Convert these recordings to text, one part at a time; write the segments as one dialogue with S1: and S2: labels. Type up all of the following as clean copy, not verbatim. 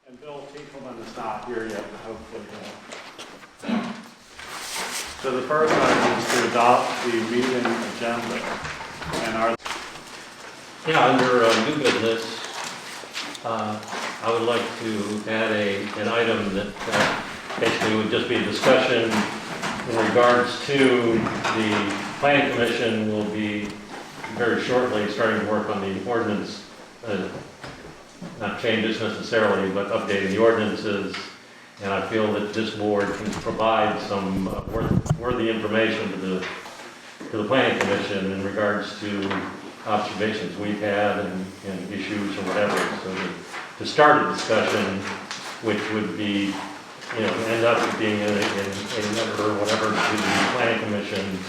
S1: And Bill Tiefleman is not here yet, but hopefully he'll. So the first item is to adopt the meeting agenda. And our
S2: under new business, I would like to add an item that basically would just be a discussion in regards to the Planning Commission will be very shortly starting to work on the ordinance, not changes necessarily, but updating the ordinances. And I feel that this board can provide some worthy information to the Planning Commission in regards to observations we've had and issues or whatever. So to start a discussion, which would be, end up being a letter or whatever to the Planning Commission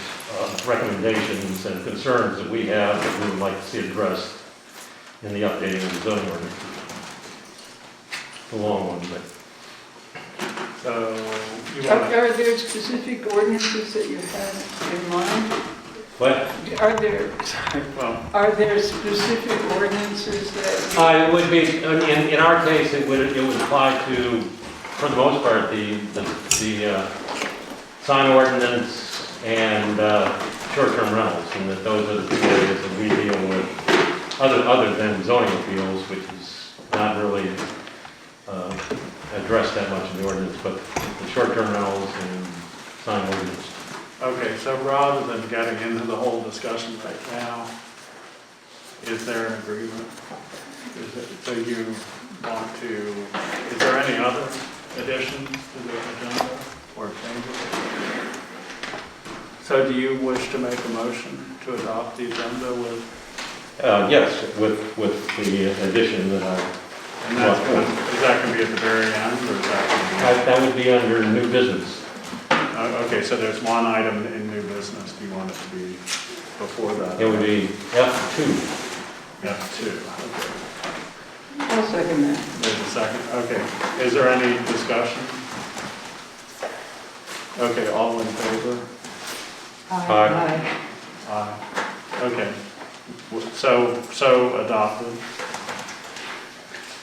S2: recommendations and concerns that we have that we would like to see addressed in the updating of the zoning ordinance. It's a long one, but.
S1: So,
S3: are there specific ordinances that you have in mind?
S2: What?
S3: Are there specific ordinances that?
S2: It would be, in our case, it would apply to, for the most part, the sign ordinance and short-term rentals, and that those are the two areas that we deal with, other than zoning appeals, which is not really addressed that much in the ordinance, but the short-term rentals and sign ordinance.
S1: okay, so rather than getting into the whole discussion right now, is there an agreement? So you want to, is there any other additions to the agenda or changes? So do you wish to make a motion to adopt the agenda with?
S2: Yes, with the addition that I.
S1: And that's is that going to be at the very end, or is that
S2: That would be under new business.
S1: okay, so there's one item in new business. Do you want it to be before that?
S2: It would be F2.
S1: F2, okay.
S3: I'll second that.
S1: There's a second, okay. Is there any discussion? Okay, all in favor?
S2: Aye.
S1: Aye. Okay, so adopted.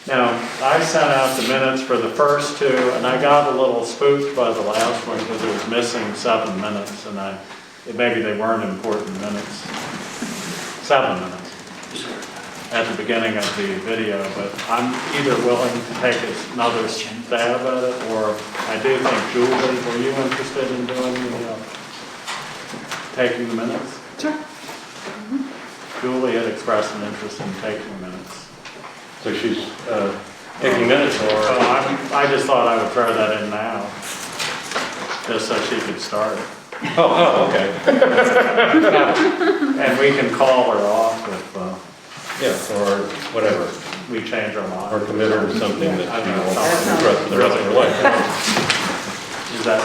S1: Now, I sent out the minutes for the first two, and I got a little spooked by the last one because it was missing 7 minutes, and maybe they weren't important minutes. 7 minutes at the beginning of the video, but I'm either willing to take another stab at it, or I do think, Julie, were you interested in doing taking the minutes?
S3: Sure.
S1: Julie had expressed an interest in taking minutes.
S2: So she's taking minutes, or?
S1: I just thought I would throw that in now, just so she could start.
S2: Okay.
S1: And we can call her off if
S2: Yeah, or whatever.
S1: we change our mind.
S2: Or commit her to something that
S1: I
S2: she
S1: know.
S2: will do the rest of her life.
S1: Is that?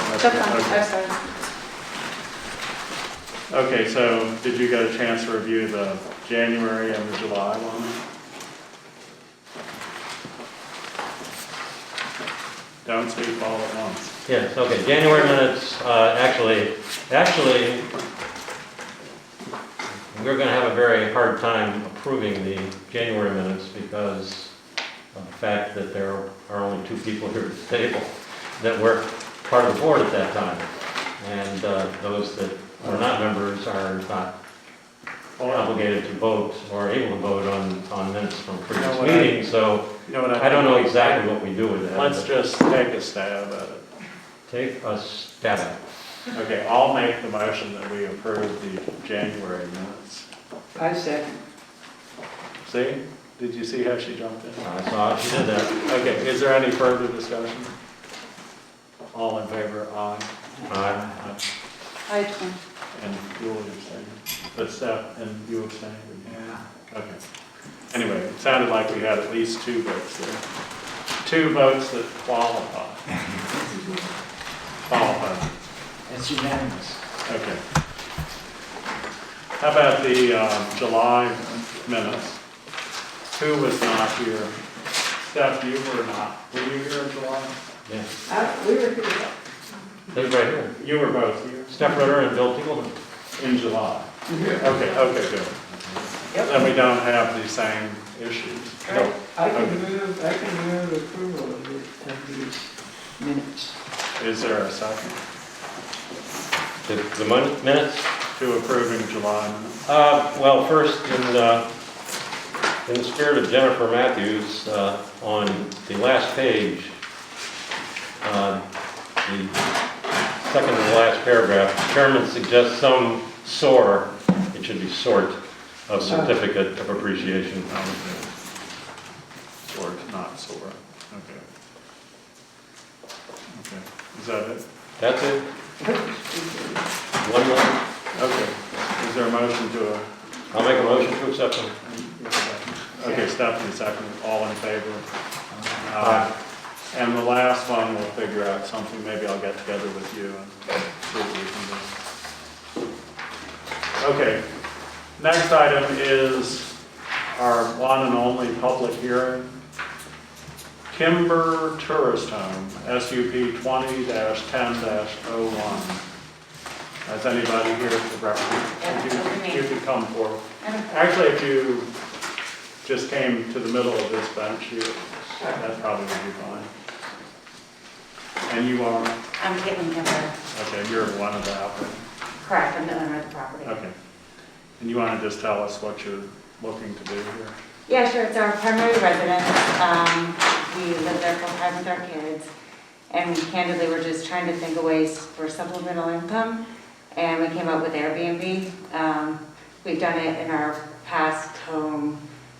S3: That's fine.
S1: Okay, so did you get a chance to review the January and the July one? Don't speak all at once.
S2: Yes, okay, January minutes, actually, we're gonna have a very hard time approving the January minutes because of the fact that there are only 2 people here at the table that were part of the board at that time. And those that are not members are not obligated to vote or able to vote on minutes from previous meetings, so I don't know exactly what we do with that.
S1: Let's just take a stab at it.
S2: Take a stab at it.
S1: Okay, I'll make the motion that we approve the January minutes.
S3: I second.
S1: See? Did you see how she jumped in?
S2: I saw she did that.
S1: Okay, is there any further discussion? All in favor, aye.
S2: Aye.
S3: I abstain.
S1: And Julie abstained. But Steph, and you abstained? Yeah. Okay. Anyway, it sounded like we had at least 2 votes there. 2 votes that qualify. Qualify.
S4: That's unanimous.
S1: Okay. How about the July minutes? Who was not here? Steph, you were not. Were you here in July?
S2: Yeah.
S3: We were here.
S2: They're right here.
S1: You were both here
S2: Steph Ritter and Bill Tiegel.
S1: in July. Okay, good. then we don't have the same issues.
S3: I can
S1: Okay.
S3: move approval of these minutes.
S1: Is there a second
S2: The minutes?
S1: to approving July minutes?
S2: Well, first, in the spirit of Jennifer Matthews, on the last page, the second to the last paragraph, the chairman suggests some it should be sort of certificate of appreciation.
S1: Sort, not sore. Okay. Okay, is that it?
S2: That's it? One more?
S1: Okay. Is there a motion to
S2: I'll make a motion to accept them.
S1: Okay, Stephanie, second. All in favor?
S2: Aye.
S1: And the last one, we'll figure out something. Maybe I'll get together with you and see what we can do. Okay. Next item is our one and only public hearing. Kimber Tourist Home, SUP 20-10-01. Is anybody here to represent? You could come forward. Actually, if you just came to the middle of this bench here, that probably would be fine. And you are?
S5: I'm Caitlin Kimber.
S1: Okay, you're one of the applicants.
S5: Correct, I'm the owner of the property.
S1: Okay. And you want to just tell us what you're looking to do here?
S5: Yeah, sure, it's our primary residence. We live there full time with our kids. And candidly, we're just trying to think of ways for supplemental income. And we came up with Airbnb. We've done it in our past home,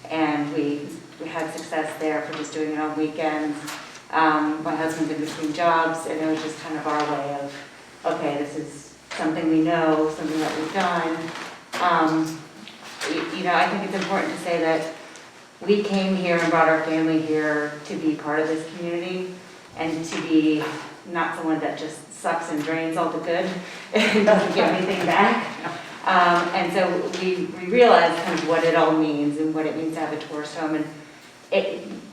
S5: and we had success there for just doing it on weekends. My husband's in between jobs, and it was just kind of our way of, okay, this is something we know, something that we've done. You know, I think it's important to say that we came here and brought our family here to be part of this community and to be not someone that just sucks and drains all the good and doesn't give anything back. And so we realized kind of what it all means and what it means to have a tourist home. And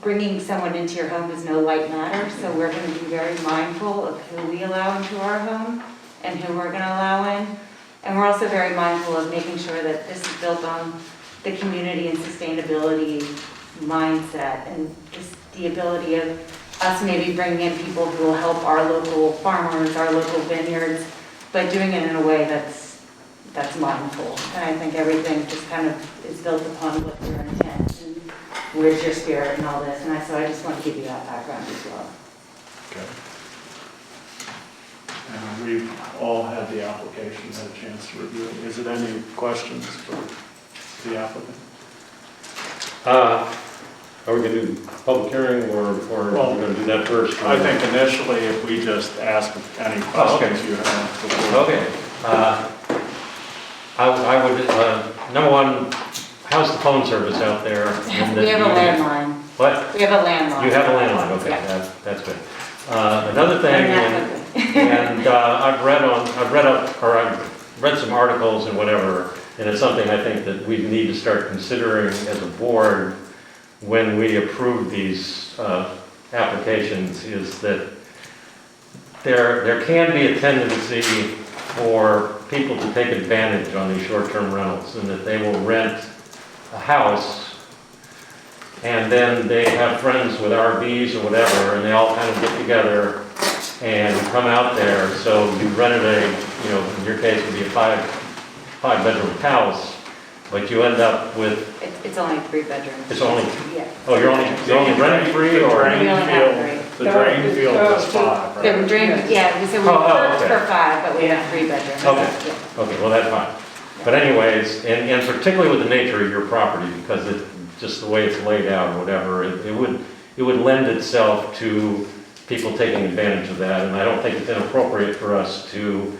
S5: bringing someone into your home is no light matter, so we're going to be very mindful of who we allow into our home and who we're going to allow in. And we're also very mindful of making sure that this is built on the community and sustainability mindset and just the ability of us maybe bringing in people who will help our local farmers, our local vineyards, but doing it in a way that's mindful. And I think everything just kind of is built upon what your intent and where's your spirit and all this. And so I just want to give you that background as well.
S1: Okay. And we've all had the application, had a chance to review it. Is it any questions for the applicant?
S2: Are we going to do public hearing or are we going to do that first?
S1: I think initially if we just ask any questions you have before.
S2: Okay. I would, number one, how's the phone service out there?
S5: We have a landline.
S2: What?
S5: We have a landline.
S2: You have a landline, okay,
S5: Yeah.
S2: that's good. Another thing, and I've read some articles and whatever, and it's something I think that we need to start considering as a board when we approve these applications, is that there can be a tendency for people to take advantage on these short-term rentals, and that they will rent a house and then they have friends with RVs or whatever, and they all kind of get together and come out there. So you rented in your case, it would be a five-bedroom house, but you end up with.
S5: It's only 3 bedrooms.
S2: It's only.
S5: Yeah.
S2: Oh, you're only renting 3 or?
S5: We only have 3.
S1: The drain field is 5, right?
S5: The drain, yeah, so we worked
S2: okay.
S5: for 5, but we have 3 bedrooms.
S2: Okay.
S5: Yeah.
S2: Okay, well, that's fine. But anyways, and particularly with the nature of your property, because it, just the way it's laid out or whatever, it would lend itself to people taking advantage of that. And I don't think it's inappropriate for us to,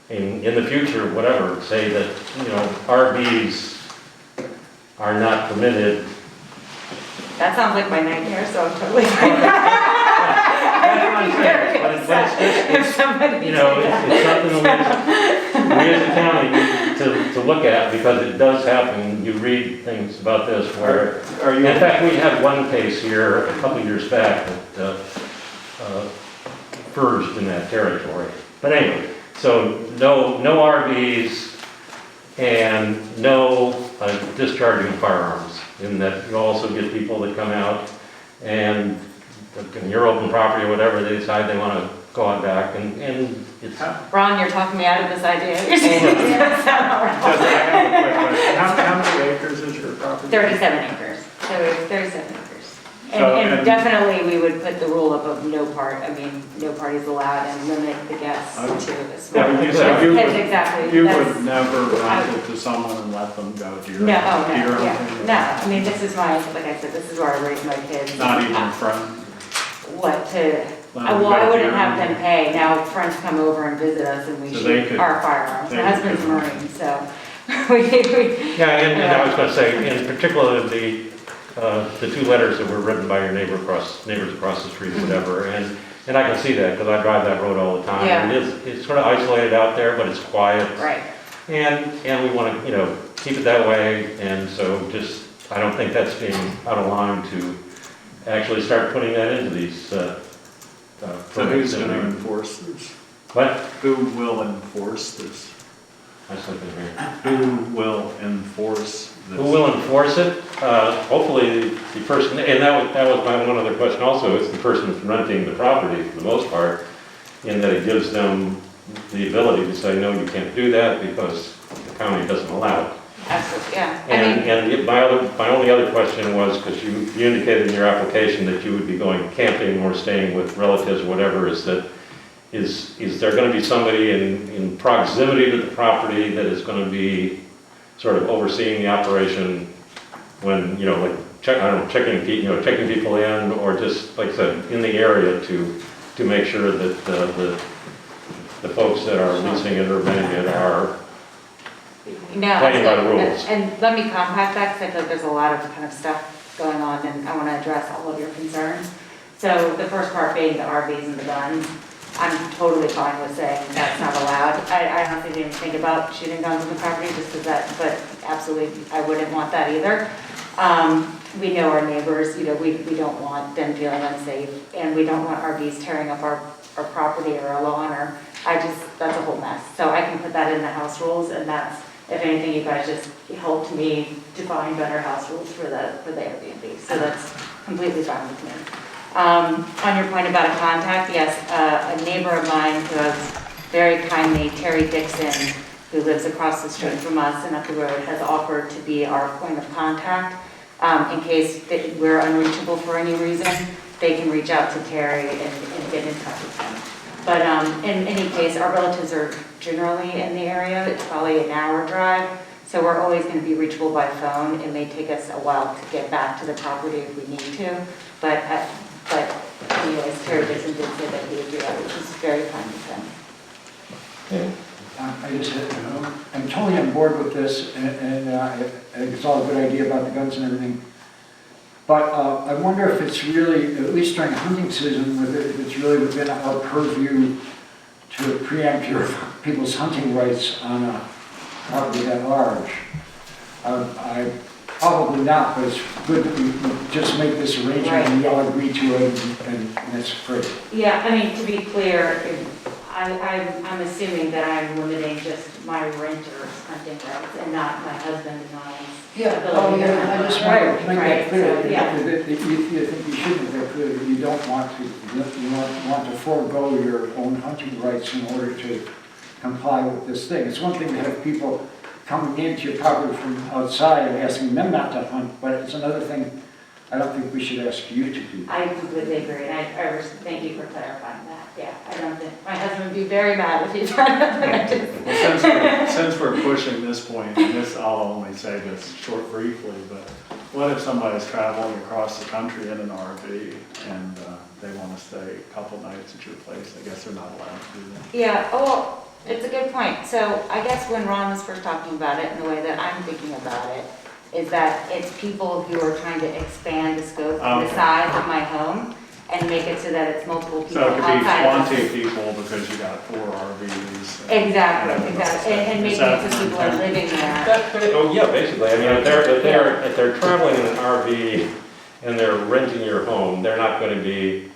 S2: in the future, whatever, say that, RVs are not permitted.
S5: That sounds like my nightmare, so I'm totally fine.
S2: It's something we as a county need to look at, because it does happen. You read things about this where, in fact, we had one case here a couple years back that verged in that territory. But anyway, so no RVs and no discharging firearms, in that you also get people that come out and in your open property or whatever, they decide they want to go on back, and it's...
S5: Ron, you're talking me out of this idea.
S1: Just, I have a quick question. How many acres is your property?
S5: 37 acres, so it's 37 acres.
S1: So,
S5: And
S1: and-
S5: definitely, we would put the rule up of no parties allowed and limit the guests
S1: Okay.
S5: to a small.
S1: Yeah, you said you would,
S5: Exactly.
S1: you
S5: that's-
S1: would never rent it to someone and let them go deer
S5: No,
S1: hunting?
S5: no,
S1: Deer
S5: yeah,
S1: hunting?
S5: no, I mean, this is my, like I said, this is where I raise my kids.
S1: Not even friends?
S5: What to,
S1: Let them
S5: well, I
S1: go
S5: wouldn't
S1: deer
S5: have them
S1: hunting?
S5: pay, now friends come over and visit us and we
S1: So they
S5: shoot
S1: could-
S5: our firearms.
S1: they
S5: My husband's a
S1: could-
S5: Marine, so we,
S2: Yeah, and I was going to say, in particular, the two letters that were written by your neighbors across the street or whatever, and I can see that, because I drive that road all the time.
S5: Yeah.
S2: It's sort of isolated out there, but it's quiet.
S5: right.
S2: And we want to, keep it that way, and so I don't think that's being out of line to actually start putting that into these,
S1: So who's going to
S2: there.
S1: enforce this?
S2: What?
S1: Who will enforce this?
S2: That's something here.
S1: Who will enforce this?
S2: Who will enforce it? Hopefully, the person, and that was my one other question also, is the person that's renting the property for the most part, in that it gives them the ability to say, no, you can't do that because the county doesn't allow it.
S5: Absolutely, yeah. I
S2: And,
S5: mean,
S2: my only other question was, because you indicated in your application that you would be going camping or staying with relatives or whatever, is there going to be somebody in proximity to the property that is going to be sort of overseeing the operation when, like, checking people in, or just, like I said, in the area to make sure that the folks that are leasing it or renting it are
S5: no.
S2: playing by the rules.
S5: And let me compact that, because I feel like there's a lot of kind of stuff going on, and I want to address all of your concerns. So the first part being the RVs and the guns, I'm totally fine with saying that's not allowed. I honestly didn't think about shooting guns on the property, just because but absolutely, I wouldn't want that either. We know our neighbors, we don't want them feeling unsafe, and we don't want RVs tearing up our property or our lawn, or, that's a whole mess. So I can put that in the house rules, and that's, if anything, you guys just helped me define better house rules for the Airbnb. So that's completely fine with me. On your point about a contact, yes, a neighbor of mine who has very kindly, Terry Dixon, who lives across the street from us and up the road, has offered to be our point of contact. In case that we're unreachable for any reason, they can reach out to Terry and get in touch with him. But in any case, our relatives are generally in the area. It's probably an hour drive, so we're always going to be reachable by phone. It may take us a while to get back to the property if we need to, but anyways, Terry Dixon did say that he would do that, which is very kind of him.
S4: I'm totally on board with this, and I think it's all a good idea about the guns and everything. But I wonder if it's really, at least during hunting season, if it's really within our purview to preempt people's hunting rights on a property that large. Probably not, but it's good that we just make this arrangement and we all agree to it, and that's great.
S5: Yeah, I mean, to be clear, I'm assuming that I'm limiting just my renter's hunting rights and not my husband and I's ability to hunt.
S4: I just want to make that
S5: Right,
S4: clear.
S5: so, yeah.
S4: You think you should make that clear, you don't want to forego your own hunting rights in order to comply with this thing. It's one thing to have people coming into your property from outside and asking them not to hunt, but it's another thing I don't think we should ask you to do.
S5: I completely agree, and I thank you for clarifying that. Yeah, I don't think, my husband would be very mad if he found out that I did.
S1: Well, since we're pushing this point, and I'll only say this briefly, but what if somebody's traveling across the country in an RV and they want to stay a couple nights at your place? I guess they're not allowed to do that.
S5: Yeah, well, it's a good point. So I guess when Ron was first talking about it, and the way that I'm thinking about it, is that it's people who are trying to expand the scope and the
S1: Okay.
S5: size of my home and make it so that it's multiple people
S1: So it could be
S5: outside of
S1: 20 people because you got 4 RVs.
S5: Exactly, and making it so people are living there.
S2: Oh, yeah, basically, I mean, if they're traveling in an RV and they're renting your home, they're not going to be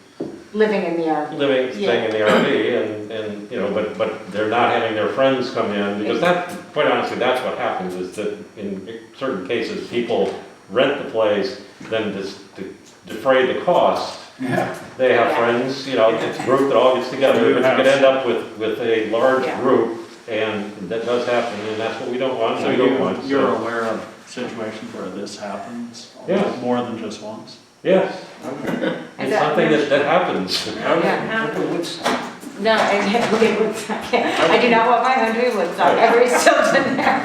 S5: living in the RV.
S2: staying in the RV and, you know, but they're not having their friends come in, because that, quite honestly, that's what happens, is that in certain cases, people rent the place, then just defray the cost.
S4: Yeah.
S2: They have friends, you know, it's a group that all gets together, but you could end up with a large
S5: Yeah.
S2: group, and that does happen, and that's what we don't want.
S1: So
S2: we don't want,
S1: you're aware of situations where this happens?
S2: Yes.
S1: More than just once?
S2: Yes,
S5: Is
S2: it's
S5: that-
S2: something that happens.
S5: Yeah.
S4: Look at Woodstock.
S5: No, okay, Woodstock, yeah. I do not want my 100 Woodstock, everybody's still in there.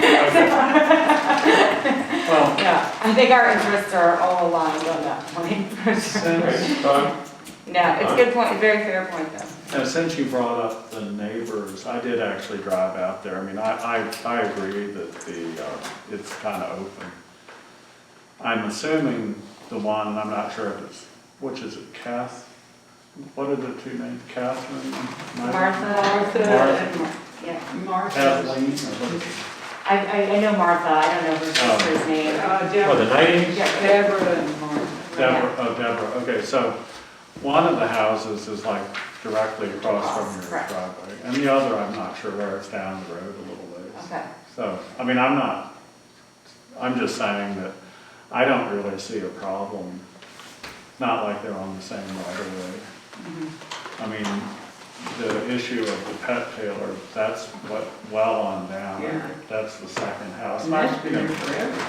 S1: Well,
S5: Yeah, I think our interests are all aligned on that point.
S1: since,
S5: No, it's a good point, a very fair point though.
S1: since you brought up the neighbors, I did actually drive out there. I mean, I agree that it's kind of open. I'm assuming the one, I'm not sure if it's, which is it, what are the two names, Catherine?
S5: Martha.
S1: Martha.
S5: Yeah,
S3: Martha.
S1: Kathleen, or what is it?
S5: I know Martha, I don't know her
S1: Oh.
S5: sister's name.
S2: Oh, the
S3: Deborah,
S2: Nightings?
S5: Yeah,
S3: Deborah and Martha.
S1: Deborah, okay, so one of the houses is like directly across from your
S5: Correct.
S1: driveway, and the other, I'm not sure where, it's down the road a little ways.
S5: Okay.
S1: So, I mean, I'm just saying that I don't really see a problem. It's not like they're on the same right of way.
S5: Mhm.
S1: I mean, the issue of the pet trailer, that's what, well on down,
S3: Yeah.
S1: that's the second house.
S3: And that's been there forever.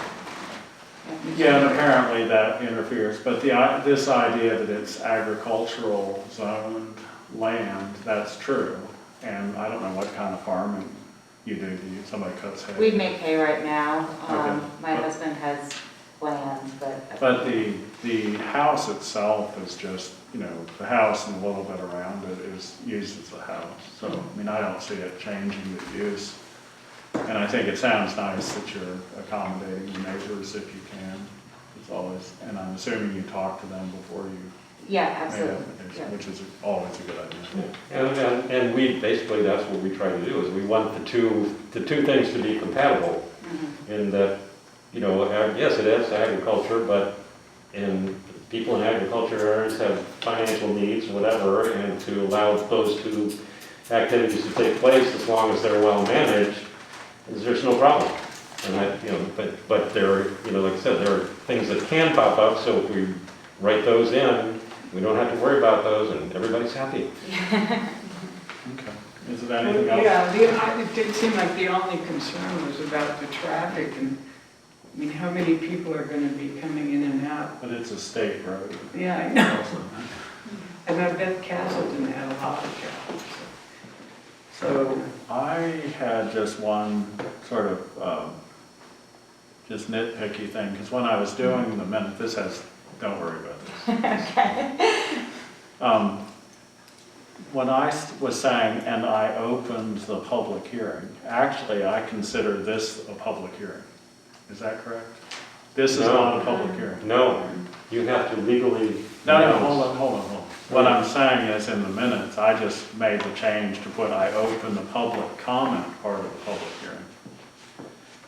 S1: Yeah, and apparently that interferes, but this idea that it's agricultural zoned land, that's true. And I don't know what kind of farming you do, somebody cuts hay?
S5: We make hay right now.
S1: Okay.
S5: My husband has land, but.
S1: But the house itself is just, you know, the house and a little bit around it is used as a house. So, I mean, I don't see it changing the use. And I think it sounds nice that you're accommodating the neighbors if you can. It's always, and I'm assuming you talk to them before you
S5: Yeah,
S1: made
S5: absolutely.
S1: application,
S5: Yeah.
S1: which is always a good idea.
S2: And we, basically, that's what we try to do, is we want the two things to be compatible.
S5: Mhm.
S2: In that, you know, yes, it is agriculture, but people in agriculture areas have financial needs, whatever, and to allow those two activities to take place as long as they're well managed, there's no problem. And that, you know, but there are, you know, like I said, there are things that can pop up, so if we write those in, we don't have to worry about those, and everybody's happy.
S1: Okay. Is it anything else?
S3: Yeah, it did seem like the only concern was about the traffic and, I mean, how many people are gonna be coming in and out?
S1: But it's a state road.
S3: Yeah, I know. And I bet Castleton had a lot of traffic. So,
S1: I had just one sort of, just nitpicky thing, because when I was doing the minute, don't worry about this.
S5: Okay.
S1: When I was saying, and I opened the public hearing, actually, I consider this a public hearing. Is that correct? This is
S2: No.
S1: not a public hearing.
S2: No, you have to legally.
S1: No, hold on. What I'm saying is, in the minutes, I just made the change to put, I open the public comment part of the public hearing.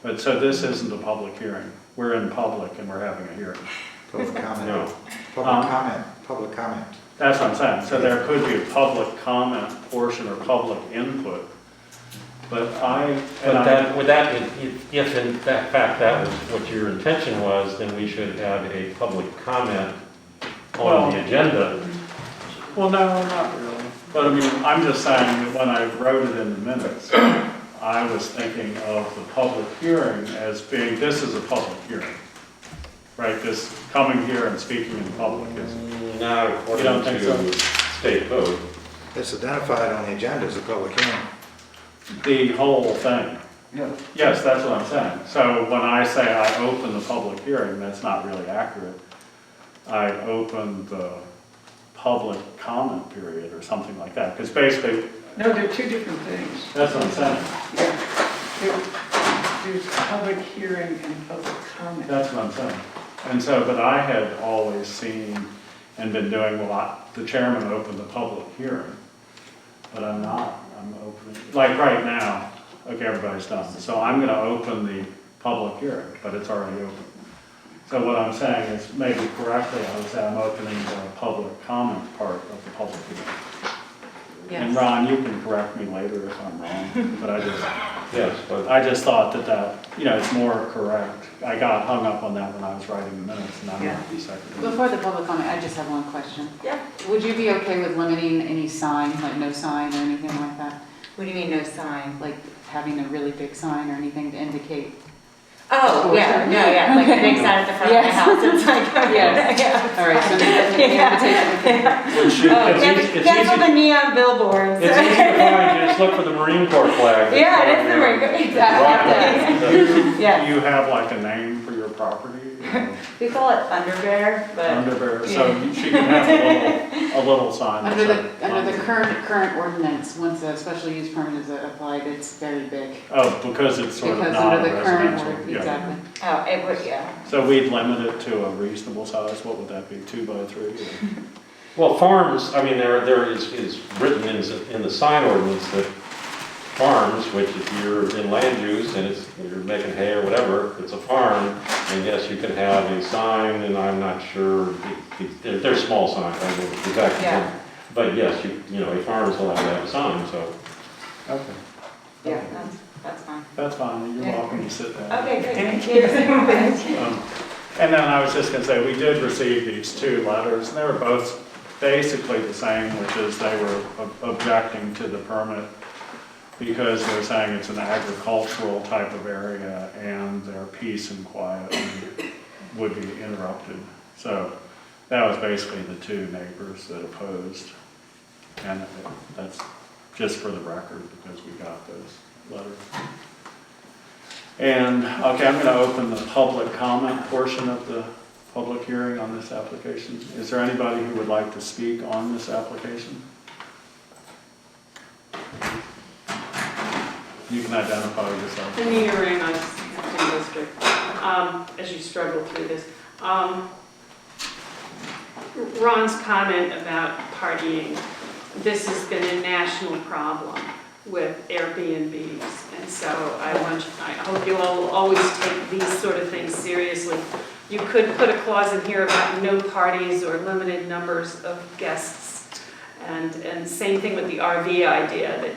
S1: But, so this isn't a public hearing. We're in public and we're having a hearing.
S6: Public
S2: No.
S6: comment, public comment.
S1: That's what I'm saying. So there could be a public comment portion or public input. But
S2: With that, if in fact that was what your intention was, then we should have a public comment on the agenda.
S1: well, no, not really. But I mean, I'm just saying that when I wrote it in the minutes, I was thinking of the public hearing as being, this is a public hearing. Right, this coming here and speaking in public is,
S2: Not
S1: You
S2: according
S1: don't think so?
S2: to state code.
S6: It's identified on the agenda as a public hearing.
S1: the whole thing.
S4: Yeah.
S1: Yes, that's what I'm saying. So when I say I open the public hearing, that's not really accurate. I open the public comment period or something like that, because basically,
S3: no, they're two different things.
S1: that's what I'm saying.
S3: Yeah. There's public hearing and public comment.
S1: That's what I'm saying. And so, but I had always seen and been doing, the chairman opened the public hearing, but I'm not, I'm opening, like right now, okay, everybody's done. So I'm gonna open the public hearing, but it's already open. So what I'm saying is, maybe correctly, I would say I'm opening the public comment part of the public hearing. And
S5: Yes.
S1: Ron, you can correct me later if I'm wrong, but
S2: Yes, but
S1: I just thought that, it's more correct. I got hung up on that when I was writing the minutes, and I'm not the secretary.
S7: Before the public comment, I just have one question.
S5: Yeah.
S7: Would you be okay with limiting any sign, like no sign or anything like that?
S5: What do you mean, no sign?
S7: Like having a really big sign or anything to indicate?
S5: Oh, yeah, no, yeah, like a big sign at the front of the
S7: Yes.
S5: house, it's like,
S7: Yes.
S5: yeah.
S7: All right, so the invitation.
S1: Which you-
S2: It's
S5: Cancel
S2: easy-
S5: the neon billboards.
S2: it's easy to find, you just look for the Marine Corps flag.
S5: Yeah, it is the Marine Corps, exactly. Yeah.
S1: Do you have like a name for your property?
S5: We call it Underbear, but.
S1: Underbear, so she can have a little sign. that says
S7: Under the
S1: Underbear.
S7: current ordinance, once a special use permit is applied, it's very big.
S1: Oh, because it's sort of
S7: Because
S1: not
S7: under the current
S1: residential.
S7: order,
S1: Yeah.
S7: exactly.
S5: Oh, it would, yeah.
S1: So we'd limit it to a reasonable size, what would that be, 2 by 3? or-
S2: Well, farms, I mean, there is written in the sign ordinance that farms, which if you're in land use and you're making hay or whatever, it's a farm, and yes, you can have a sign, and I'm not sure, they're small signs, I don't know exactly.
S5: Yeah.
S2: But yes, a farm is allowed to have a sign, so.
S1: Okay,
S5: Yeah, that's fine.
S1: that's fine, you're
S5: Yeah.
S1: welcome to sit down.
S5: Okay, great, thank you so much.
S1: And then I was just gonna say, we did receive these 2 letters, and they were both basically the same, which is they were objecting to the permit because they're saying it's an agricultural type of area and their peace and quiet would be interrupted. So that was basically the 2 neighbors that opposed. And that's just for the record because we got those letters. And, okay, I'm gonna open the public comment portion of the public hearing on this application. Is there anybody who would like to speak on this application? You can identify yourself.
S8: Anita Ramos, Hampton District, as you struggle through this. Ron's comment about partying, this has been a national problem with Airbnbs, and so I hope you all will always take these sort of things seriously. You could put a clause in here about no parties or limited numbers of guests. And same thing with the RV idea, that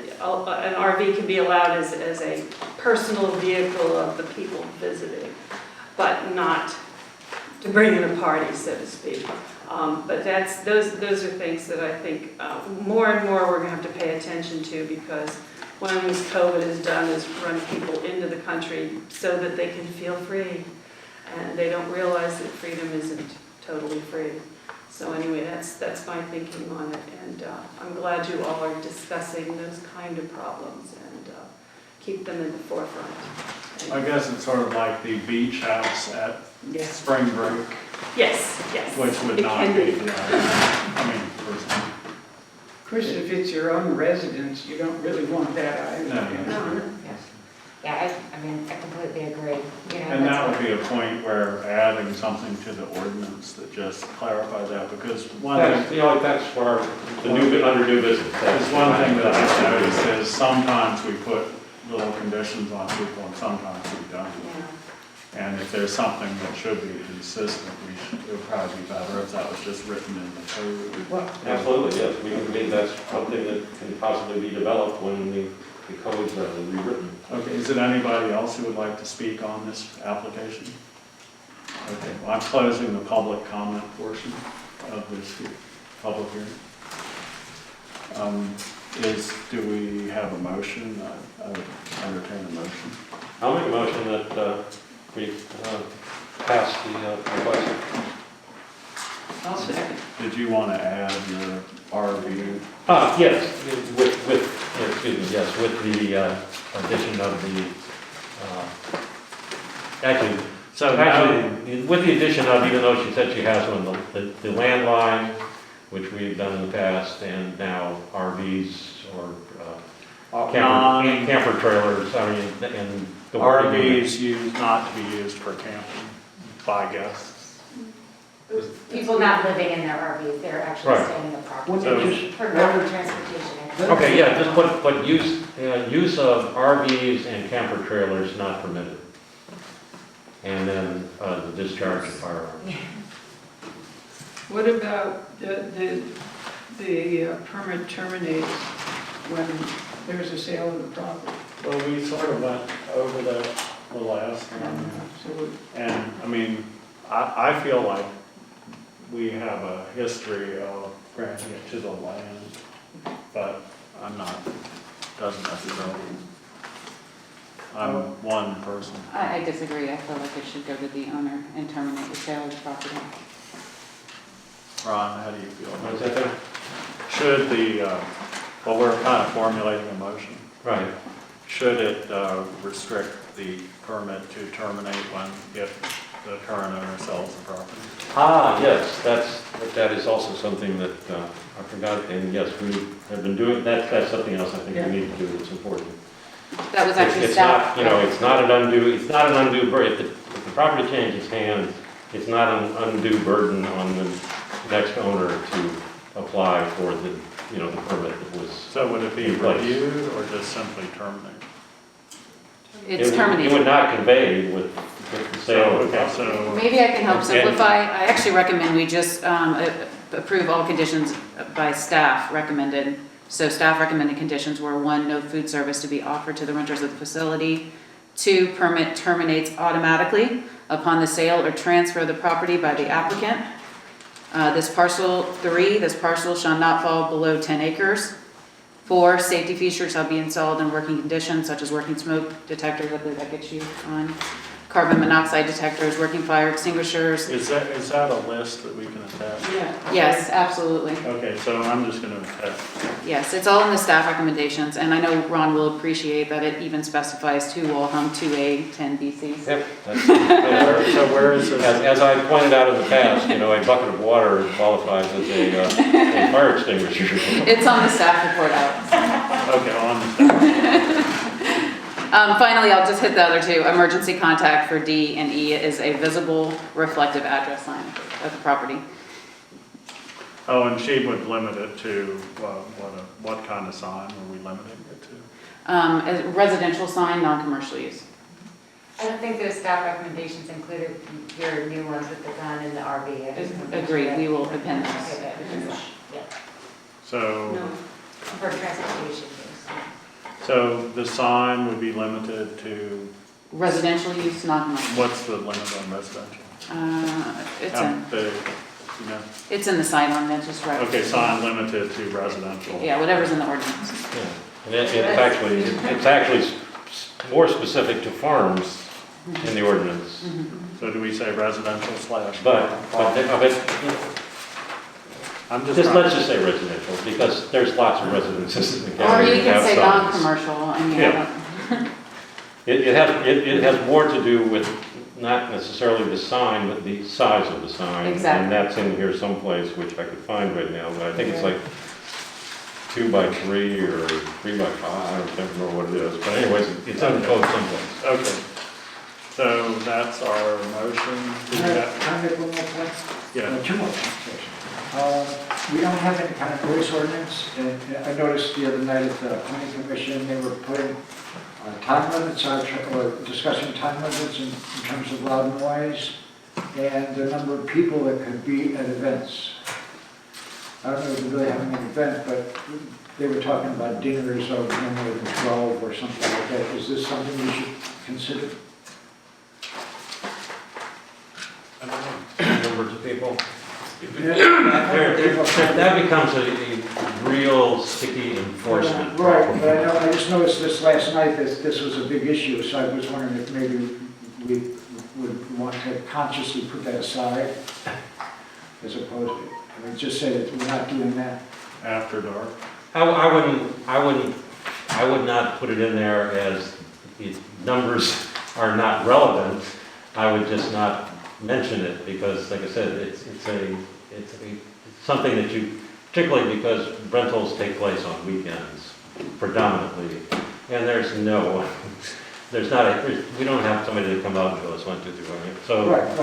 S8: an RV can be allowed as a personal vehicle of the people visiting, but not to bring in a party, so to speak. But those are things that I think more and more we're going to have to pay attention to, because one of the things COVID has done is run people into the country so that they can feel free, and they don't realize that freedom isn't totally free. So anyway, that's my thinking on it, and I'm glad you all are discussing those kind of problems and keep them in the forefront.
S1: I guess it's sort of like the beach house at spring break,
S8: Yes,
S1: which would
S8: it
S1: not
S8: can
S1: be,
S8: be.
S1: personally.
S3: Of course, if it's your own residence, you don't really want that either.
S1: No.
S5: Yeah, I completely agree.
S1: And that would be a point where adding something to the ordinance that just clarified that, because one thing,
S2: That's for under new business.
S1: there's one thing that I've noticed is sometimes we put little conditions on people and sometimes we don't. And if there's something that should be consistent, it would probably be better if that was just written in the code.
S2: Absolutely, yes, I mean, that's something that can possibly be developed when the codes are rewritten.
S1: Okay, is it anybody else who would like to speak on this application? Okay, well, I'm closing the public comment portion of this public hearing. Do we have a motion? I would entertain a motion.
S2: I'll make a motion that we pass the request.
S3: I'll second.
S1: Did you want to add your RV?
S2: Yes, with the addition of with the addition of, even though she said she has one, the landline, which we've done in the past, and now RVs or camper trailers, I mean, and the
S1: RVs used not to be used for camping by guests.
S5: People not living in their RVs, they're actually
S2: Right.
S5: staying in the property.
S1: So-
S5: For rapid transportation.
S2: Okay, yeah, just put use of RVs and camper trailers not permitted. And then the discharge of firearms.
S3: What about the the permit terminates when there's a sale of the property?
S1: Well, we sort of went over that the last time.
S3: So
S1: And, I mean, I feel like we have a history of granting it to the land, but I'm not, doesn't necessarily. I'm one person.
S7: I disagree. I feel like it should go to the owner and terminate the sale of the property.
S1: Ron, how do you feel?
S2: What's that there?
S1: Should the, well, we're kind of formulating a motion.
S2: Right.
S1: Should it restrict the permit to terminate when, if the current owner sells the property?
S2: Yes, that is also something that I forgot, and yes, we have been doing, that's something else I think we need to do, it's important.
S7: That was actually
S2: It's
S7: staff.
S2: not, you know, it's not an undue burden, if the property changes hands, it's not an undue burden on the next owner to apply for the, you know, the permit that was.
S1: So would it be
S2: in place.
S1: reviewed or just simply terminate?
S7: It's
S2: It
S7: terminated.
S2: would not convey with the sale of the
S1: Okay,
S2: property.
S1: so,
S7: Maybe I can help
S2: And-
S7: simplify. I actually recommend we just approve all conditions by staff recommended. So staff recommended conditions were 1, no food service to be offered to the renters of the facility. 2, permit terminates automatically upon the sale or transfer of the property by the applicant. 3, this parcel shall not fall below 10 acres. 4, safety features shall be installed in working conditions such as working smoke detectors, I believe that gets you on, carbon monoxide detectors, working fire extinguishers.
S1: is that a list that we can attach?
S3: Yeah.
S7: Yes, absolutely.
S1: Okay, so I'm just gonna attach.
S7: Yes, it's all in the staff recommendations, and I know Ron will appreciate that it even specifies 2 wall hung 2A 10 BCs.
S2: Yep, that's,
S1: So where is this?
S2: as I pointed out in the past, you know, a bucket of water qualifies as a fire extinguisher.
S7: It's on the staff report, Alex.
S1: Okay, on the,
S7: Finally, I'll just hit the other 2. Emergency contact for D and E is a visible reflective address sign of the property.
S1: oh, and she would limit it to, what kind of sign were we limiting it to?
S7: A residential sign, non-commercial use.
S5: I don't think those staff recommendations included your new ones with the gun and the RV. I just wanted to make sure
S7: Agreed,
S5: that-
S7: we will append those.
S5: Okay, good. Yeah,
S1: So,
S8: No.
S5: for transportation use.
S1: so the sign would be limited to,
S7: Residential use, non-commercial.
S1: what's the limit on residential?
S7: It's
S1: How
S7: in,
S1: big, you know?
S7: it's in the sign ordinance, just right.
S1: Okay, sign limited to residential.
S7: Yeah, whatever's in the ordinance.
S2: Yeah. And it's actually more specific to farms in the ordinance.
S1: So do we say residential slash?
S2: But
S1: I'm just.
S2: just, let's just say residential, because there's lots of residences in the
S7: Or
S2: county
S7: you
S2: that
S7: can
S2: have
S7: say
S2: signs.
S7: non-commercial, I mean, I
S2: Yeah.
S7: don't-
S2: It has more to do with not necessarily the sign, but the size of the sign.
S7: Exactly.
S2: And that's in here someplace, which I could find right now, but I think it's like 2 by 3 or 3 by 5, I don't remember what it is, but anyways, it's in the code someplace.
S1: Okay, so that's our motion. Do we have-
S4: Can I make one more point?
S1: Yeah,
S4: 2 more points, actually. We don't have any kind of noise ordinance, and I noticed the other night at the planning commission, they were putting time limits, or discussing time limits in terms of loud noise, and the number of people that could be at events. I don't know if they're really having an event, but they were talking about dinners of no more than 12 or something like that. Is this something we should consider?
S2: I don't know, numbers of people.
S4: Yeah.
S2: That becomes a real sticky enforcement
S4: Right,
S2: problem.
S4: but I just noticed this last night, that this was a big issue, so I was wondering if maybe we would want to consciously put that aside as opposed to, I mean, just say that we're not doing that.
S1: after dark.
S2: I would not put it in there as the numbers are not relevant. I would just not mention it because, like I said, it's something that you, particularly because rentals take place on weekends predominantly, and we don't have somebody to come out and tell us 1, 2, 3, 4, so
S4: Right.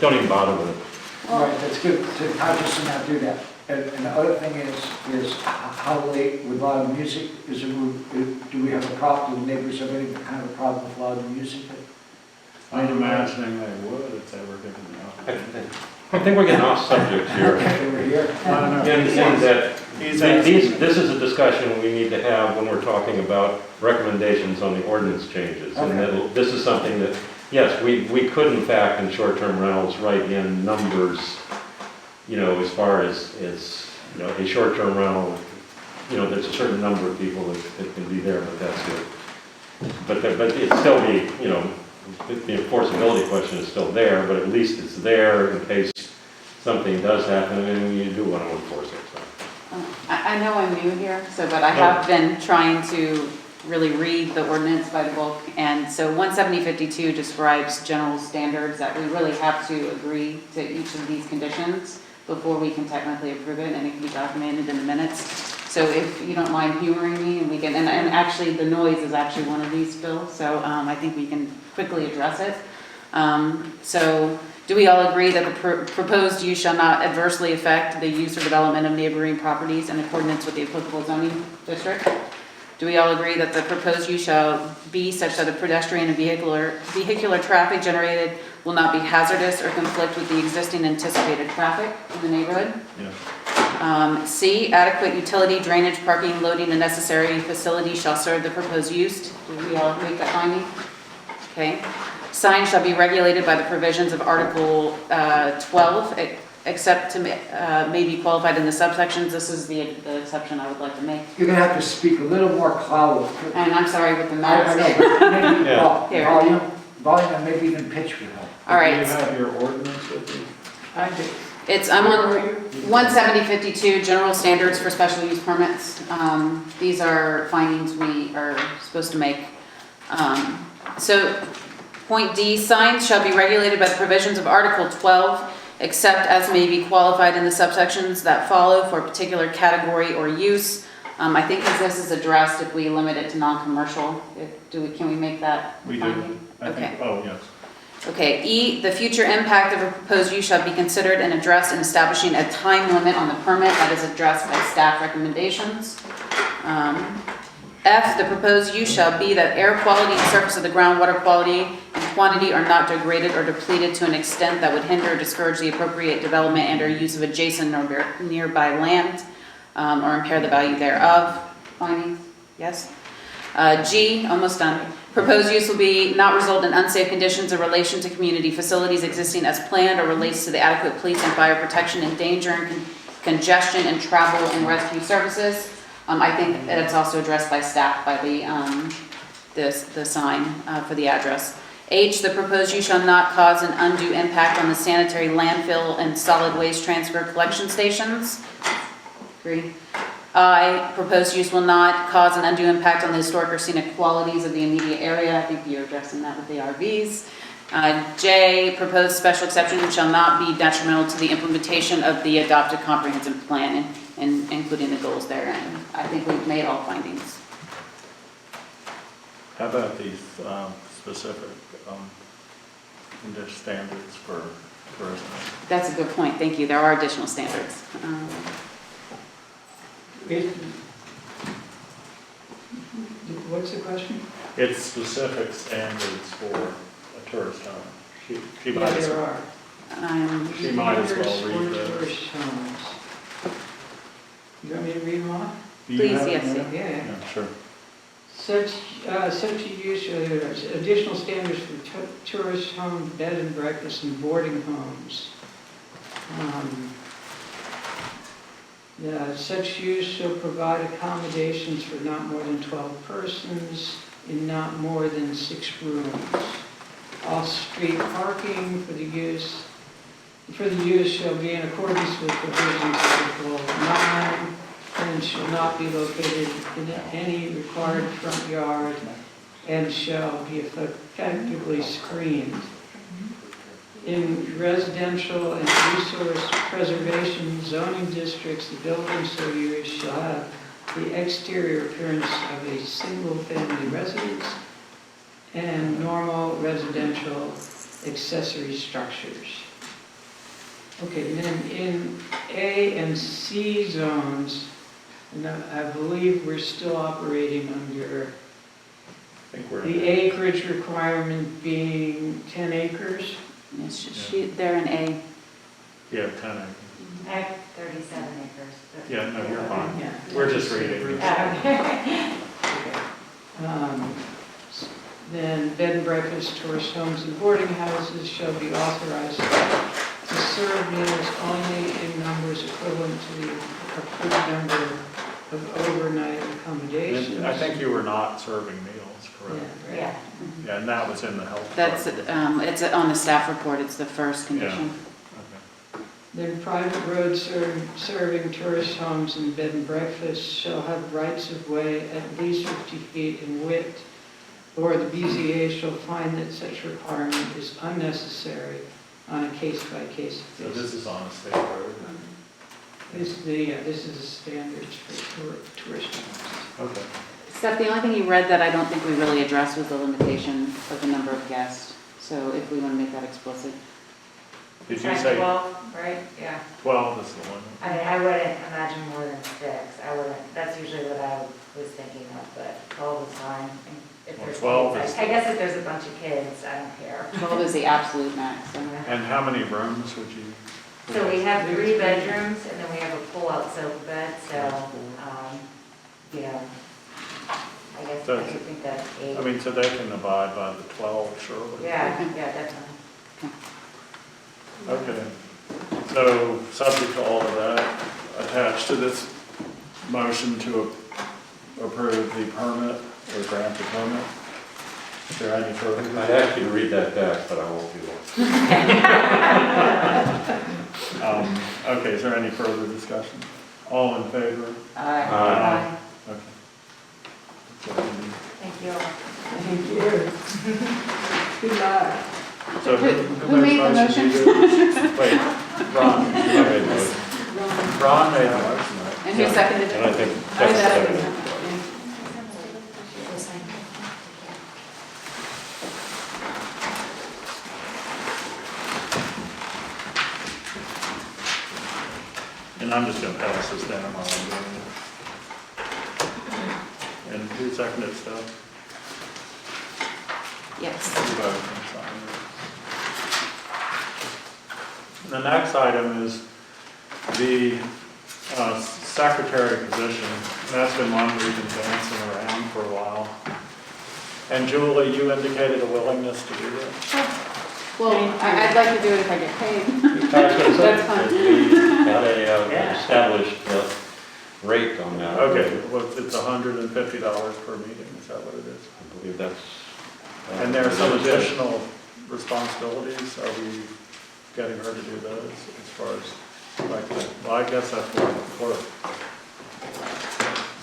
S2: don't even bother with it.
S4: Right, that's good to consciously not do that. And the other thing is how late with loud music, do we have a problem, do neighbors have any kind of a problem with loud music?
S1: I'm imagining they would if they were given the opportunity.
S2: I think we're getting off subject here.
S4: Over here.
S1: I don't know.
S2: And that,
S1: He's asking-
S2: this is a discussion we need to have when we're talking about recommendations on the ordinance changes. And that this is something that, yes, we could in fact in short-term rentals write in numbers, as far as, a short-term rental, there's a certain number of people that can be there, but that's it. But it's still the enforceability question is still there, but at least it's there in case something does happen and you do want to enforce it. So.
S7: I know I'm new here, but I have been trying to really read the ordinance by the book. And so 17052 describes general standards that we really have to agree to each of these conditions before we can technically approve it, and it can be documented in the minutes. So if you don't mind humoring me, and we can, and actually the noise is actually one of these, Phil, so I think we can quickly address it. So do we all agree that the proposed use shall not adversely affect the use or development of neighboring properties in accordance with the applicable zoning district? Do we all agree that the proposed use shall be such that the pedestrian and vehicular traffic generated will not be hazardous or conflict with the existing anticipated traffic in the neighborhood?
S1: Yeah.
S7: C, adequate utility, drainage, parking, loading, and necessary facilities shall serve the proposed use. Do we all make that finding? Okay. Signs shall be regulated by the provisions of Article 12, except to may be qualified in the subsections. This is the exception I would like to make.
S4: You're gonna have to speak a little more cloud.
S7: And I'm sorry with the
S4: I
S7: mask.
S4: know, but maybe
S2: Yeah.
S4: volume and maybe even pitch would help.
S7: All right.
S1: Do you have your ordinance with you?
S3: I do.
S7: I'm on 17052, general standards for special use permits. These are findings we are supposed to make. So point D, signs shall be regulated by the provisions of Article 12, except as may be qualified in the subsections that follow for a particular category or use. I think as this is addressed, if we limit it to non-commercial, can we make that
S1: We
S7: finding?
S1: do. I think, oh, yes.
S7: Okay, E, the future impact of a proposed use shall be considered and addressed in establishing a time limit on the permit that is addressed by staff recommendations. F, the proposed use shall be that air quality and surface of the ground, water quality and quantity are not degraded or depleted to an extent that would hinder or discourage the appropriate development and or use of adjacent or nearby land, or impair the value thereof. Findings? Yes? G, almost done. Proposed use will be not result in unsafe conditions in relation to community facilities existing as planned or relates to the adequate police and fire protection and danger and congestion and travel and rescue services. I think that it's also addressed by staff by the sign for the address. H, the proposed use shall not cause an undue impact on the sanitary landfill and solid waste transfer collection stations. Agree. I, proposed use will not cause an undue impact on the historic or scenic qualities of the immediate area. I think you're addressing that with the RVs. J, proposed special exception shall not be detrimental to the implementation of the adopted comprehensive plan and including the goals therein. I think we've made all findings.
S1: How about these specific standards for tourism?
S7: That's a good point. Thank you. There are additional standards.
S3: What's the question?
S1: It's specific standards for a tourist home. She
S3: Yeah,
S1: might as
S3: there
S1: well.
S3: are.
S1: She might as well read
S3: Standards for
S1: those.
S3: tourist homes. You want me to read them off?
S1: Do you
S7: Please,
S1: have
S7: yes,
S1: them?
S3: Yeah.
S1: Yeah, sure.
S3: Such a use, additional standards for tourist home, bed and breakfast, and boarding homes. Such use shall provide accommodations for not more than 12 persons in not more than 6 rooms. Off-street parking for the use shall be in accordance with provisions of Article 9 and shall not be located in any required front yard and shall be effectively screened. In residential and resource preservation zoning districts, the buildings so used shall have the exterior appearance of a single-family residence and normal residential accessory structures. Okay, and then in A and C zones, and I believe we're still operating under
S1: I think we're.
S3: the acreage requirement being 10 acres.
S7: They're in A.
S1: You have 10 acres.
S5: I have 37 acres. but-
S1: Yeah, no, you're fine.
S3: Yeah.
S1: We're just reading.
S5: Okay.
S3: Um, Then bed and breakfast, tourist homes and boarding houses shall be authorized to serve meals only in numbers equivalent to the approved number of overnight accommodations.
S1: And I think you were not serving meals, correct?
S3: Yeah, right.
S5: Yeah.
S1: Yeah, and that was in the health.
S7: That's,
S1: department.
S7: it's on the staff report, it's the first condition.
S1: Okay.
S3: Then private road serving tourist homes and bed and breakfasts shall have rights of way at least 50 feet in width, or the BZA shall find that such requirement is unnecessary on a case-by-case
S1: So
S3: basis.
S1: this is on a state road?
S3: This is the standards for tourist homes.
S1: Okay.
S7: Steph, the only thing you read that I don't think we really addressed was the limitation of the number of guests. So if we want to make that explicit.
S1: Did you say
S5: 12, right? Yeah.
S1: 12 is the limit?
S5: I wouldn't imagine more than 6. I wouldn't, that's usually what I was thinking of, but 12 is fine. And if
S1: Well,
S5: there's
S1: 12
S5: kids,
S1: is-
S5: I guess if there's a bunch of kids, I don't care.
S7: 12 is the absolute max, so.
S1: And how many rooms would you?
S5: So we have 3 bedrooms, and then we have a pull-out sofa bed, so, you know, I guess
S1: So
S5: I could think that's 8.
S1: I mean, so they can abide by the 12, surely?
S5: Yeah, definitely.
S1: Okay. So, subject to all of that, attached to this motion to approve the permit or grant the permit, is there any further?
S2: I'd ask you to read that back, but I won't do that.
S1: Okay, is there any further discussion? All in favor?
S5: Aye.
S1: Okay.
S5: Thank you.
S3: Thank you. Good luck.
S1: So
S7: Who made the motion?
S1: Wait, Ron.
S2: I made the motion.
S1: Ron made the motion, right?
S7: And who seconded
S2: And I
S7: it?
S2: think
S3: I
S2: Jeff seconded it.
S3: second.
S1: And I'm just gonna pass this down while I'm doing it. And who seconded stuff?
S7: Yes.
S1: The next item is the secretary position. That's been one we've been dancing around for a while. And Julie, you indicated a willingness to do that.
S7: Well, I'd like to do it if I get paid.
S2: That's
S7: fine.
S2: We got a established rate on that.
S1: Okay, well, it's $150 per meeting, is that what it is?
S2: I believe that's.
S1: And there are some additional responsibilities. Are we getting her to do those as far as, like, well, I guess that's more of a clerk.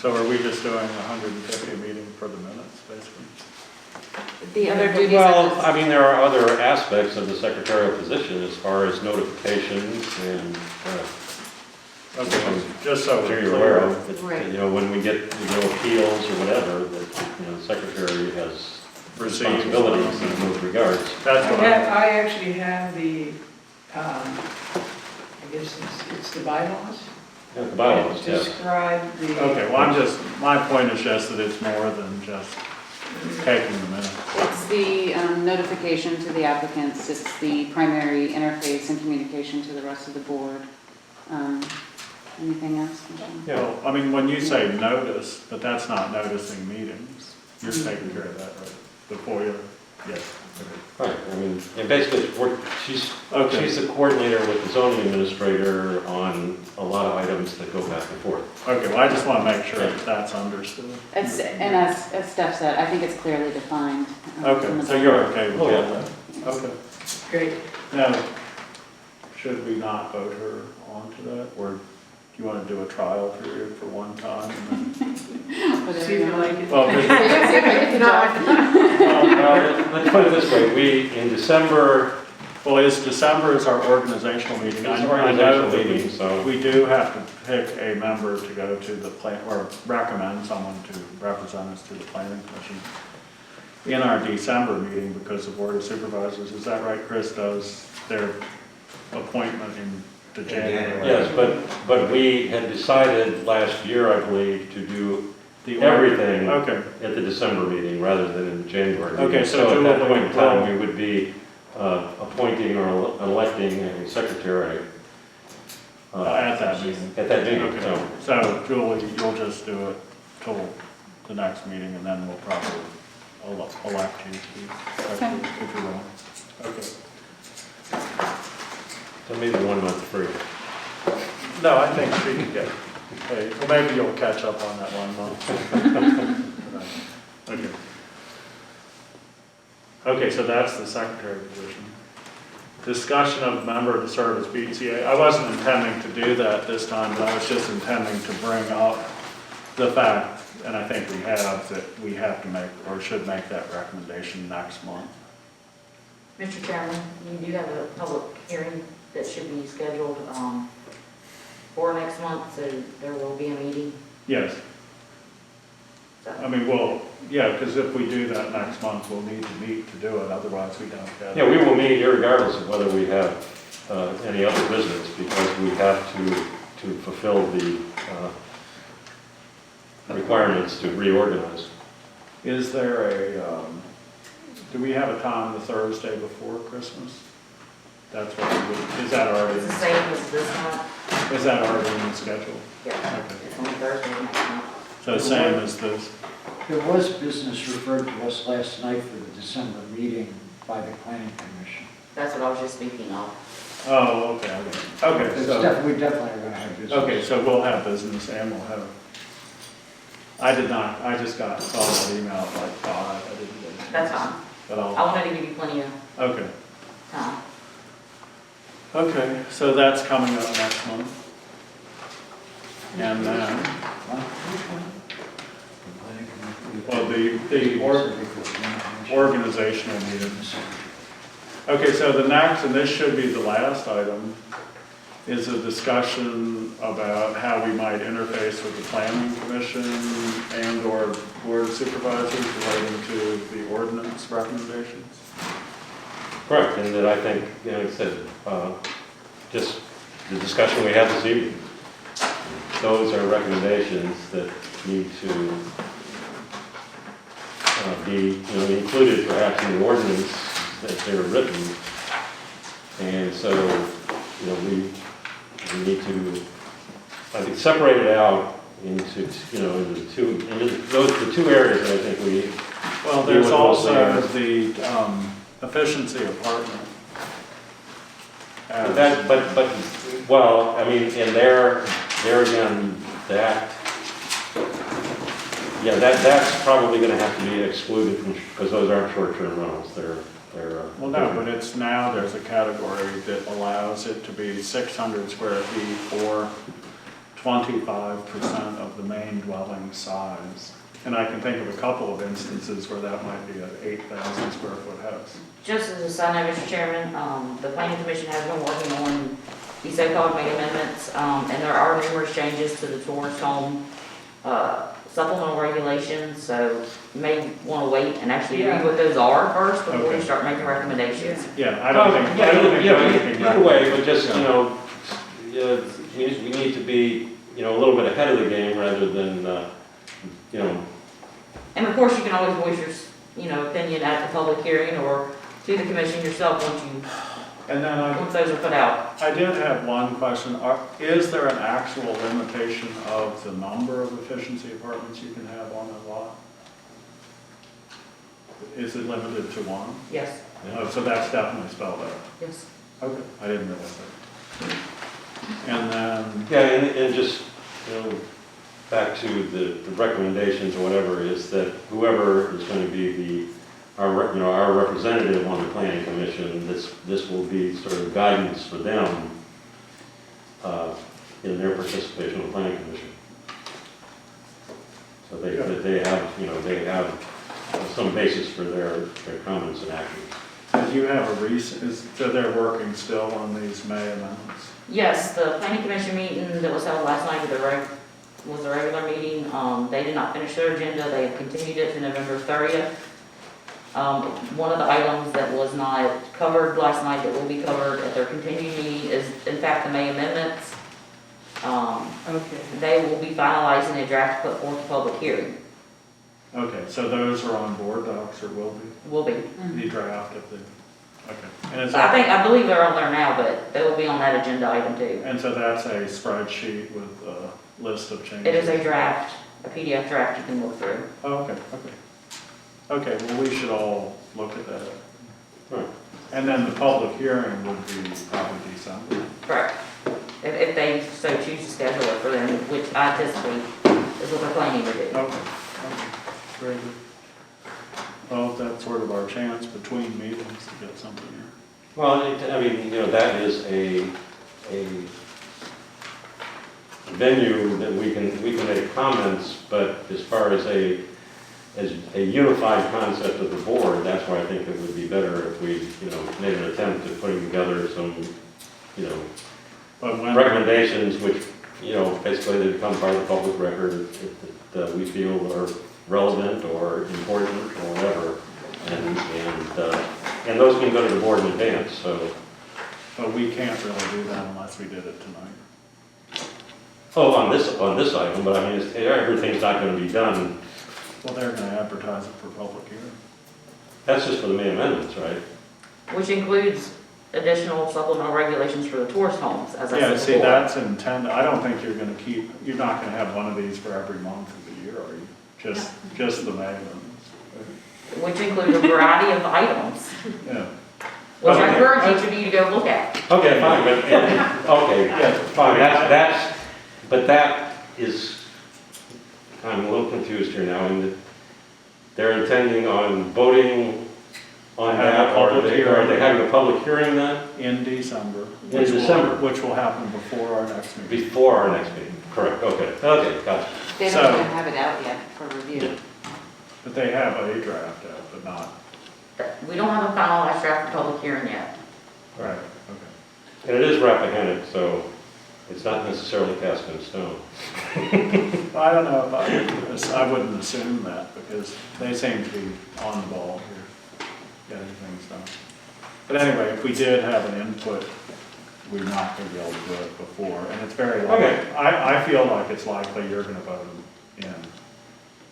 S1: So are we just doing 150 a meeting for the minutes, basically?
S7: The other duties.
S2: Well, I mean, there are other aspects of the secretarial position as far as notifications and,
S1: Okay, just so
S2: I'm sure
S1: we're
S2: you're aware
S1: clear.
S2: of, that,
S7: Right.
S2: you know, when we get, appeals or whatever, that, the secretary has
S1: Received.
S2: responsibilities in those regards.
S1: That's what I,
S3: I actually have the, I guess it's the bylaws.
S2: Yeah, the bylaws, yes.
S3: Describe the.
S1: okay, well, my point is just that it's more than just taking the minutes.
S7: It's the notification to the applicants, it's the primary interface and communication to the rest of the board. Anything else?
S2: Yeah.
S1: Well, I mean, when you say notice, but that's not noticing meetings, you're taking care of that, right? The FOIA, yes.
S2: Right, I mean, and basically, she's
S1: Okay.
S2: the coordinator with the zoning administrator on a lot of items that go back and forth.
S1: Okay, well, I just want to make sure that that's understood.
S7: And as Steph said, I think it's clearly defined. in
S1: Okay,
S7: the
S1: so you're
S7: bylaw.
S1: okay with
S2: Oh,
S1: all
S2: yeah.
S1: that? Okay.
S3: Great.
S1: Now, should we not vote her onto that, or do you want to do a trial period for one time? and
S7: Whatever
S3: See if you like it.
S1: Well,
S7: See if I get the job.
S2: Let's put it this way, in December,
S1: Well, December is our organizational meeting.
S2: It's
S1: I
S2: an
S1: know
S2: organizational
S1: that
S2: meeting, so-
S1: we do have to pick a member to go to the plan, or recommend someone to represent us to the planning commission in our December meeting because the board of supervisors, is that right, Chris, does their appointment in the January?
S2: yes, but we had decided last year, I believe, to do
S1: The
S2: everything
S1: Okay,
S2: at the December meeting rather than in the January meeting.
S1: Okay, so
S2: at that
S1: Julie
S2: point in time,
S1: will-
S2: we would be appointing or electing a secretary
S1: At that meeting.
S2: At that meeting,
S1: Okay,
S2: so.
S1: so Julie, you'll just do it till the next meeting, and then we'll probably elect you to be, if you will. Okay.
S2: So maybe 1 month free.
S1: No, I think she can get paid. Well, maybe you'll catch up on that 1 month. Okay. Okay, so that's the secretary position. Discussion of member to serve as BCA. I wasn't intending to do that this time, but I was just intending to bring up the fact, and I think we have, that we have to make, or should make that recommendation next month.
S9: Mr. Chairman, you do have a public hearing that should be scheduled for next month, so there will be a meeting.
S1: Yes. I mean, well, yeah, because if we do that next month, we'll need to meet to do it, otherwise we don't get it.
S2: Yeah, we will meet regardless of whether we have any other business, because we have to fulfill the requirements to reorganize.
S1: Is there a, do we have a time the Thursday before Christmas? That's what we would, is that already,
S9: It's the same as this month.
S1: is that already in the schedule?
S9: Yeah,
S1: Okay.
S9: it's on Thursday next month.
S1: So same as this?
S4: There was business referred to us last night for the December meeting by the planning commission.
S9: That's what I was just speaking of.
S1: Oh, okay, okay. Okay, so,
S4: We definitely are gonna have business.
S1: okay, so we'll have business and we'll have, I did not, I just saw that email at like 5, I didn't get it.
S9: That's fine.
S1: But
S9: I
S1: I'll,
S9: wanted to give you plenty of
S1: okay.
S9: time.
S1: Okay, so that's coming up next month. And then, well, the organizational meetings. Okay, so the next, and this should be the last item, is a discussion about how we might interface with the planning commission and/or board of supervisors relating to the ordinance recommendations.
S2: Correct, and that I think, like I said, just the discussion we had this evening, those are recommendations that need to be, included perhaps in the ordinance that they were written. And so, we need to, I think, separate it out into, the two areas that I think we.
S1: Well,
S2: deal
S1: there's
S2: with
S1: also
S2: mostly.
S1: the efficiency apartment.
S2: Well, I mean, and there again, that's probably gonna have to be excluded from, because those aren't short-term rentals, they're.
S1: Well, no, but it's now, there's a category that allows it to be 600 square feet or 25% of the main dwelling size. And I can think of a couple of instances where that might be an 8,000 square foot house.
S9: Just as a side note, Mr. Chairman, the planning commission has been working on the so-called May amendments, and there are numerous changes to the tourist home supplemental regulations, so you may want to wait and actually read what those are first before you start making recommendations.
S1: Yeah, I don't think
S2: Either way, but just, we need to be, a little bit ahead of the game rather than,
S9: And of course, you can always voice your, opinion at the public hearing or to the commission yourself once those are put out.
S1: I did have one question. Is there an actual limitation of the number of efficiency apartments you can have on a lot? Is it limited to one?
S9: Yes,
S1: Oh, so that's definitely spelled out.
S9: yes.
S1: Okay, I didn't realize that. And then,
S2: yeah, and just, back to the recommendations or whatever, is that whoever is going to be our representative on the planning commission, this will be sort of guidance for them in their participation in the planning commission. So they have some basis for their comments and actions.
S1: do you have a so they're working still on these May amendments?
S9: Yes, the planning commission meeting that was held last night was the regular meeting. They did not finish their agenda. They have continued it to November 30th. One of the items that was not covered last night that will be covered at their continued meeting is, in fact, the May amendments.
S3: Okay.
S9: They will be finalizing a draft to put forth to public hearing.
S1: Okay, so those are on BoardDocs or will be?
S9: Will be.
S1: The draft of the, Okay. And is
S9: So I
S1: that,
S9: I believe they're on there now, but they will be on that agenda item too.
S1: and so that's a spreadsheet with a list of changes?
S9: It is a draft, a PDF draft you can look through.
S1: Oh, okay, okay. Okay, well, we should all look at that.
S2: Right.
S1: And then the public hearing would be probably December.
S9: Correct. If they so choose to schedule it for them, which I anticipate is what they're planning to do.
S1: Okay, okay, very good. Well, that's sort of our chance between meetings to get something here.
S2: Well, I mean, that is a venue that we can make comments, but as far as a unified concept of the board, that's why I think it would be better if we, made an attempt at putting together some,
S1: But when,
S2: recommendations which, basically they become part of the public record that we feel are relevant or important or whatever. And those can go to the board in advance, so.
S1: but we can't really do that unless we did it tonight.
S2: Oh, on this item, but I mean, everything's not gonna be done.
S1: Well, they're gonna advertise it for public hearing.
S2: That's just for the May amendments, right?
S9: Which includes additional supplemental regulations for the tourist homes, as I said
S1: Yeah,
S9: before.
S1: see, that's intended, I don't think you're not gonna have one of these for every month of the year, are you? Just the May ones.
S9: Which include a variety of items,
S1: Yeah.
S9: which I
S2: Okay.
S9: encourage each of you to go look at.
S2: Okay, fine, but, okay, yeah, fine, but that is, I'm a little confused here now, and they're intending on voting on that, or are they having a public hearing then?
S1: In December.
S2: In
S1: which will-
S2: December.
S1: Which will happen before our next meeting.
S2: Before our next meeting, correct, okay, gotcha.
S7: They
S1: So-
S7: don't even have it out yet for review.
S1: But they have a draft out, but not,
S9: We don't have a finalized draft for public hearing yet.
S1: right, okay.
S2: And it is Rappahannock, so it's not necessarily cast in stone.
S1: I don't know if I wouldn't assume that, because they seem to be on the ball here, getting things done. But anyway, if we did have an input, we're not gonna be able to do it before, and it's very likely.
S2: Okay.
S1: I feel like it's likely you're gonna vote in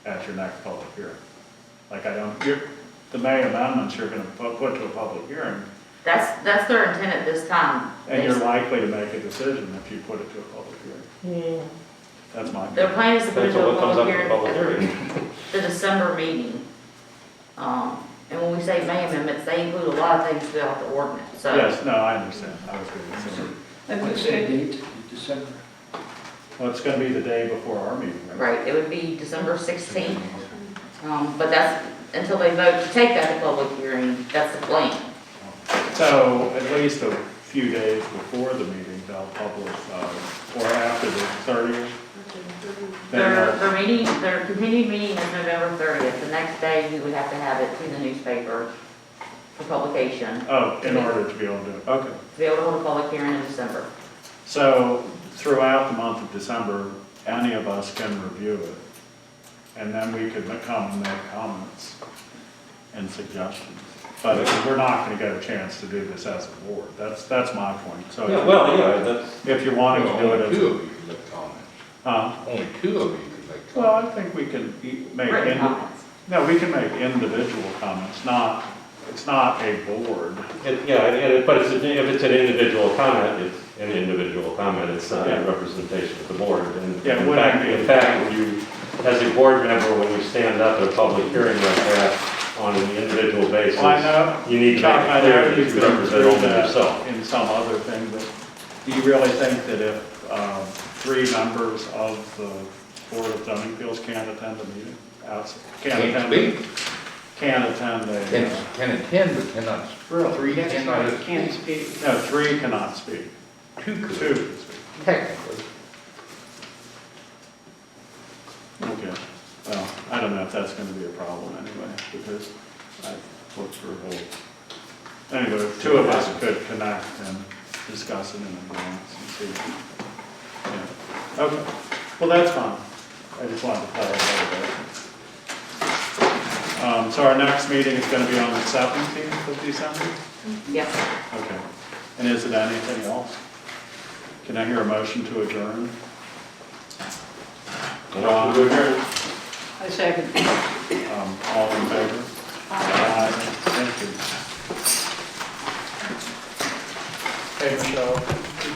S1: at your next public hearing. Like the May amendments you're gonna put to a public hearing,
S9: That's their intent at this time.
S1: and you're likely to make a decision if you put it to a public hearing. That's my.
S9: Their plan is to put it
S2: Depends on
S9: to a
S2: what comes up
S9: public
S2: in the public
S9: hearing
S2: hearing.
S9: at the December meeting. And when we say May amendments, they include a lot of things throughout the ordinance, so.
S1: Yes, no, I understand, I was gonna say.
S3: And
S4: What's the date, December?
S1: Well, it's gonna be the day before our meeting, right?
S9: Right, it would be December 16th, but that's, until they vote to take that to public hearing, that's the plan.
S1: So at least a few days before the meeting, they'll publish, or after the 30th.
S9: Their continued meeting is November 30th. The next day, we would have to have it to the newspaper for publication,
S1: Oh, in order to be able to do it, okay.
S9: to be able to hold a public hearing in December.
S1: So throughout the month of December, any of us can review it. And then we could come and make comments and suggestions. But we're not gonna get a chance to do this as a board. That's my point. So
S2: Yeah, well, yeah, that's,
S1: if you're wanting to do it as
S10: Only two
S1: a,
S10: of you can make comments. Only 2 of you can make comments.
S1: well, I think we can make,
S9: Written comments.
S1: no, we can make individual comments, it's not a board.
S2: but if it's an individual comment, it's an individual comment, it's not
S1: Yeah.
S2: a representation of the board. And
S1: Yeah, it
S2: in
S1: wouldn't
S2: fact,
S1: be.
S2: in fact, when you, as a board member, when you stand up at a public hearing like that on an individual basis,
S1: I know.
S2: you need to
S1: Chuck,
S2: make
S1: I
S2: it clear
S1: know
S2: that
S1: you've
S2: you
S1: been
S2: represent
S1: through
S2: only
S1: that
S2: yourself.
S1: in some other thing, but do you really think that if 3 members of the Board of Zoning Appeals can't attend a meeting?
S10: Can't speak,
S1: Can't attend a,
S10: can attend, but cannot,
S1: really?
S10: 3 cannot,
S3: Can't speak.
S1: No, 3 cannot speak,
S10: 2
S1: 2
S10: could,
S1: can speak.
S10: technically.
S1: Okay, well, I don't know if that's gonna be a problem anyway, because I looked for a whole. Anyway, 2 of us could connect and discuss it in advance and see. Yeah, okay, well, that's fine. I just wanted to clarify that. So our next meeting is gonna be on the 17th of December?
S9: Yes.
S1: Okay, and is it anything else? Can I hear a motion to adjourn?
S2: Motion to adjourn.
S3: I second.
S1: All in favor? Aye. Thank you. Hey, Michelle.